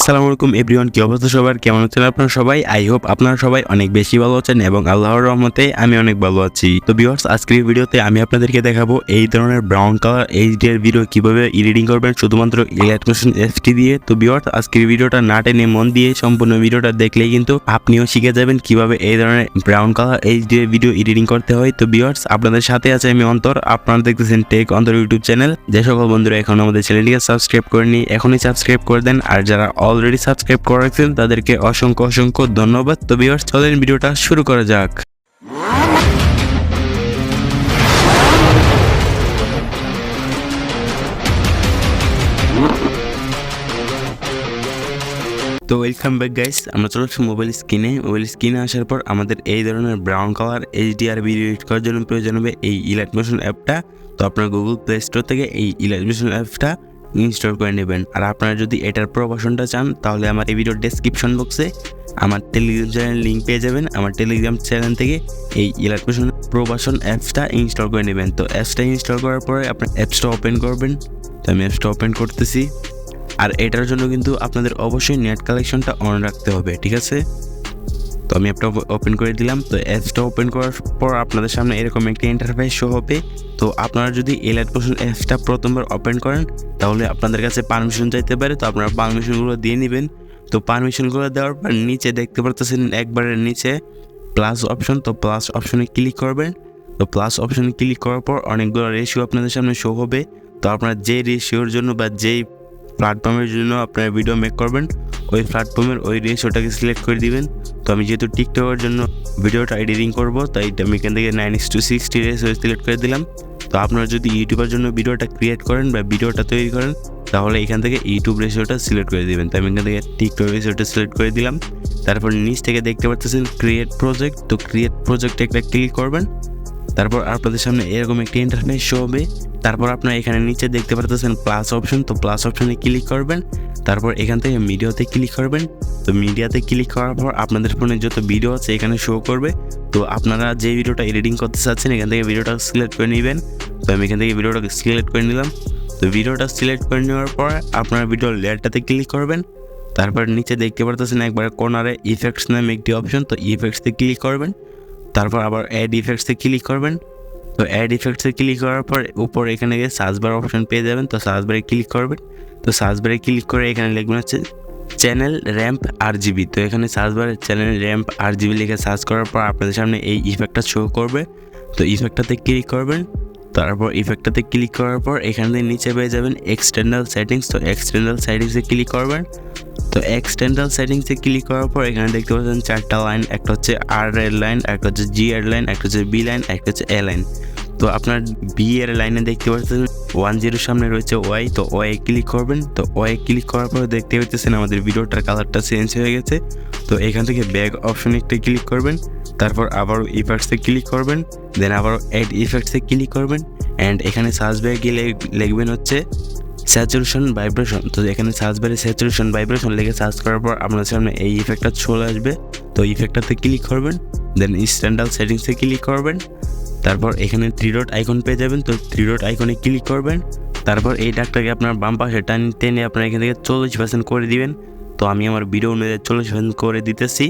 আসসালামু আলাইকুম এভরিওয়ান, কি অবস্থা সবার? কেমন আছেন আপনারা সবাই? আই হোপ আপনারা সবাই অনেক বেশি ভালো আছেন এবং আল্লাহর রহমতে আমি অনেক ভালো আছি। তো ভিউয়ার্স, আজকের ভিডিওতে আমি আপনাদেরকে দেখাবো এই ধরনের ব্রাউন কালার এইচডি এর ভিডিও কিভাবে এডিটিং করবেন শুধুমাত্র ইলাস্ট্রেশন এসটি দিয়ে। তো ভিউয়ার্স, আজকের ভিডিওটা না টেনে মন দিয়ে সম্পূর্ণ ভিডিওটা দেখলেই কিন্তু আপনিও শিখে যাবেন কিভাবে এই ধরনের ব্রাউন কালার এইচডি এর ভিডিও এডিটিং করতে হয়। তো ভিউয়ার্স, আপনাদের সাথে আছে আমি অন্তর। আপনারা দেখতেছেন টেক অন্তর ইউটিউব চ্যানেল। যে সকল বন্ধুরা এখন আমাদের চ্যানেলটিকে সাবস্ক্রাইব করেনি, এখনই সাবস্ক্রাইব করে দেন। আর যারা অলরেডি সাবস্ক্রাইব করে রাখছেন তাদেরকে অসংখ্য ধন্যবাদ। তো ভিউয়ার্স, চলেন ভিডিওটা শুরু করা যাক। তো ওয়েলকাম ব্যাক গাইস, আমরা চলে আসছি মোবাইল স্ক্রিনে আসার পর আমাদের এই ধরনের brown colour HDR video edit করার জন্য প্রয়োজন হবে এই ইলাস্ট্রেশন অ্যাপটা। তো আপনার গুগল প্লে স্টোর থেকে এই ইলাস্ট্রেশন অ্যাপটা ইনস্টল করে নেবেন। আর আপনারা যদি এটার প্রো ভার্সনটা চান তাহলে আমার এই ভিডিওর ডেসক্রিপশন বক্সে আমার টেলিগ্রাম চ্যানেল লিঙ্ক পেয়ে যাবেন। আমার টেলিগ্রাম চ্যানেল থেকে এই ইলাস্ট্রেশন প্রো ভার্সন অ্যাপসটা ইনস্টল করে নেবেন। তো অ্যাপসটা ইনস্টল করার পরে আপনার অ্যাপসটা ওপেন করবেন। তো আমি অ্যাপসটা ওপেন করতেছি। আর এটার জন্য কিন্তু আপনাদের অবশ্যই নেট কালেকশনটা অন রাখতে হবে, ঠিক আছে? তো আমি অ্যাপটা ওপেন করে দিলাম। তো অ্যাপসটা ওপেন করার পর আপনাদের সামনে এরকম একটা ইন্টারফেস শো হবে। তো আপনারা যদি ইলাস্ট্রেশন অ্যাপসটা প্রথমবার ওপেন করেন তাহলে আপনাদের কাছে পারমিশন চাইতে পারে। তো আপনারা পারমিশনগুলো দিয়ে নেবেন। তো পারমিশনগুলো দেওয়ার পর নিচে দেখতে পারতেছেন একবারের নিচে প্লাস অপশন। তো প্লাস অপশনে ক্লিক করবেন। তো প্লাস অপশনে ক্লিক করার পর অনেকগুলো রেশিও আপনাদের সামনে শো হবে। তো আপনারা যে রেশিওর জন্য বা যেই প্ল্যাটফর্মের জন্য আপনারা ভিডিও মেক করবেন ওই প্ল্যাটফর্মের ওই রেশিওটাকে সিলেক্ট করে দিবেন। তো আমি যেহেতু টিকটকের জন্য ভিডিওটা এডিটিং করব তাই আমি এখান থেকে 9:60 রেশিও সিলেক্ট করে দিলাম। তো আপনারা যদি ইউটিউবের জন্য ভিডিওটা ক্রিয়েট করেন বা ভিডিওটা তৈরি করেন তাহলে এখান থেকে ইউটিউব রেশিওটা সিলেক্ট করে দিবেন। তো আমি এখান থেকে টিকটক রেশিওটা সিলেক্ট করে দিলাম। তারপর নিচ থেকে দেখতে পাচ্ছেন ক্রিয়েট প্রজেক্ট। তো ক্রিয়েট প্রজেক্টে একটা ক্লিক করবেন। তারপর আপনাদের সামনে এরকম একটি ইন্টারফেস শো হবে। তারপর আপনারা এখানে নিচে দেখতে পাচ্ছেন প্লাস অপশন। তো প্লাস অপশনে ক্লিক করবেন। তারপর এখান থেকে মিডিয়াতে ক্লিক করবেন। তো মিডিয়াতে ক্লিক করার পর আপনাদের ফোনে যত ভিডিও আছে এখানে শো করবে। তো আপনারা যে ভিডিওটা এডিটিং করতে চাচ্ছেন এখান থেকে ভিডিওটা সিলেক্ট করে নেবেন। তো আমি এখান থেকে ভিডিওটাকে সিলেক্ট করে নিলাম। তো ভিডিওটা সিলেক্ট করে নেওয়ার পর আপনারা ভিডিওর লেয়ারটাতে ক্লিক করবেন। তারপর নিচে দেখতে পাচ্ছেন একবার কর্নারে ইফেক্টস নামে একটি অপশন। তো ইফেক্টসে ক্লিক করবেন। তারপর আবার অ্যাড ইফেক্টসে ক্লিক করবেন। তো অ্যাড ইফেক্টসে ক্লিক করার পর উপর এখানে গিয়ে সার্চ বার অপশন পেয়ে যাবেন। তো সার্চ বারে ক্লিক করবেন। তো সার্চ বারে ক্লিক করে এখানে লিখবেন হচ্ছে চ্যানেল র্যাম্প RGB। তো এখানে সার্চ বারে চ্যানেল র্যাম্প RGB লিখে সার্চ করার পর আপনাদের সামনে এই ইফেক্টটা শো করবে। তো ইফেক্টটাতে ক্লিক করবেন। তারপর ইফেক্টটাতে ক্লিক করার পর এখান থেকে নিচে পেয়ে যাবেন এক্সটার্নাল সেটিংস। তো এক্সটার্নাল সেটিংসে ক্লিক করবেন। তো এক্সটার্নাল সেটিংসে ক্লিক করার পর এখানে দেখতে পাচ্ছেন চারটা লাইন, একটা হচ্ছে R এর লাইন, একটা হচ্ছে G এর লাইন, একটা হচ্ছে B লাইন, একটা হচ্ছে A লাইন। তো আপনার বি এর লাইনে দেখতে পাচ্ছেন 10 সামনে রয়েছে ওয়াই। তো ওয়াই ক্লিক করবেন। তো ওয়াই ক্লিক করার পর দেখতে পাচ্ছেন আমাদের ভিডিওটার কালারটা চেঞ্জ হয়ে গেছে। তো এখান থেকে ব্যাক অপশনে একটা ক্লিক করবেন। তারপর আবার ইফেক্টসে ক্লিক করবেন। দেন আবার অ্যাড ইফেক্টসে ক্লিক করবেন। অ্যান্ড এখানে সার্চ বারে গিয়ে লিখবেন হচ্ছে স্যাচুরেশন ভাইব্রেশন। তো এখানে সার্চ বারে স্যাচুরেশন ভাইব্রেশন লিখে সার্চ করার পর আপনার সামনে এই ইফেক্টটা চলে আসবে। তো ইফেক্টটাতে ক্লিক করবেন। দেন স্ট্যান্ডার্ড সেটিংসে ক্লিক করবেন। তারপর এখানে 3 ডট আইকন পেয়ে যাবেন। তো 3 ডট আইকনে ক্লিক করবেন। তারপর এই ডাকটাকে আপনার বাম পাশে টেনে আপনার এখান থেকে 40% করে দিবেন। তো আমি আমার ভিডিও অনুযায়ী 40% করে দিতেছি।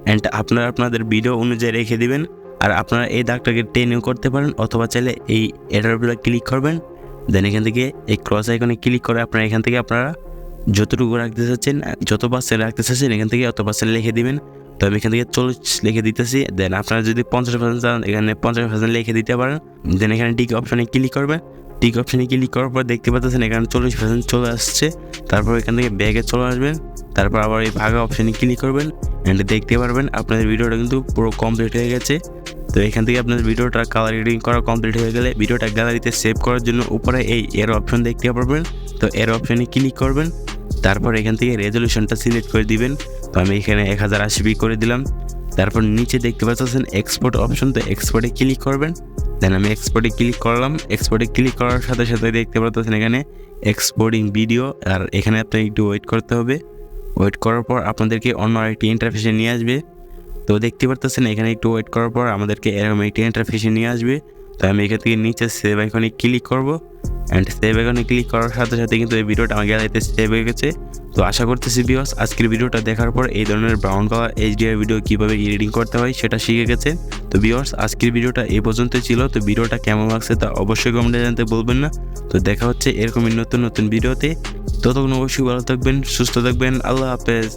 অ্যান্ড আপনারা আপনাদের ভিডিও অনুযায়ী রেখে দিবেন। আর আপনারা এই দাগটাকে টেনেও করতে পারেন অথবা চাইলে এই এটার উপরে ক্লিক করবেন। দেন এখান থেকে এই ক্রস আইকনে ক্লিক করে আপনারা এখান থেকে আপনারা যতটুকু রাখতে চাচ্ছেন, যত পার্সেন্ট রাখতে চাচ্ছেন এখান থেকে অত পার্সেন্ট লিখে দিবেন। তো আমি এখান থেকে 40 লিখে দিতেছি। দেন আপনারা যদি 50% চান এখানে 50% লিখে দিতে পারেন। দেন এখানে টিক অপশনে ক্লিক করবেন। টিক অপশনে ক্লিক করার পর দেখতে পাচ্ছেন এখানে 40% চলে আসছে। তারপর এখান থেকে ব্যাগে চলে আসবেন। তারপর আবার এই ভাগা অপশনে ক্লিক করবেন। অ্যান্ড দেখতে পারবেন আপনাদের ভিডিওটা কিন্তু পুরো কমপ্লিট হয়ে গেছে। তো এখান থেকে আপনাদের ভিডিওটা কালার এডিটিং করা কমপ্লিট হয়ে গেলে ভিডিওটা গ্যালারিতে সেভ করার জন্য উপরে এই এর অপশন দেখতে পারবেন। তো এর অপশনে ক্লিক করবেন। তারপর এখান থেকে রেজলিউশনটা সিলেক্ট করে দিবেন। তো আমি এখানে 1080p করে দিলাম। তারপর নিচে দেখতে পাচ্ছেন এক্সপোর্ট অপশন। তো এক্সপোর্টে ক্লিক করবেন। দেন আমি এক্সপোর্টে ক্লিক করলাম। এক্সপোর্টে ক্লিক করার সাথে সাথে দেখতে পাচ্ছেন এখানে এক্সপোর্টিং ভিডিও। আর এখানে আপনাকে একটু ওয়েট করতে হবে। ওয়েট করার পর আপনাদেরকে অন্য আরেকটি ইন্টারফেসে নিয়ে আসবে। তো দেখতে পাচ্ছেন এখানে একটু ওয়েট করার পর আমাদেরকে এরকম একটি ইন্টারফেসে নিয়ে আসবে। তো আমি এখান থেকে নিচে সেভ আইকনে ক্লিক করব। অ্যান্ড সেভ আইকনে ক্লিক করার সাথে সাথে কিন্তু এই ভিডিওটা আমার গ্যালারিতে সেভ হয়ে গেছে। তো আশা করতেছি ভিউয়ার্স আজকের ভিডিওটা দেখার পর এই ধরনের ব্রাউন কালার HDR ভিডিও কীভাবে এডিটিং করতে হয় সেটা শিখে গেছে। তো ভিউয়ার্স আজকের ভিডিওটা এই পর্যন্তই ছিল। তো ভিডিওটা কেমন লাগছে তা অবশ্যই কমেন্টে জানাতে বলবেন না। তো দেখা হচ্ছে এরকমই নতুন নতুন ভিডিওতে। ততক্ষণ অবশ্যই ভালো থাকবেন, সুস্থ থাকবেন, আল্লাহ হাফেজ।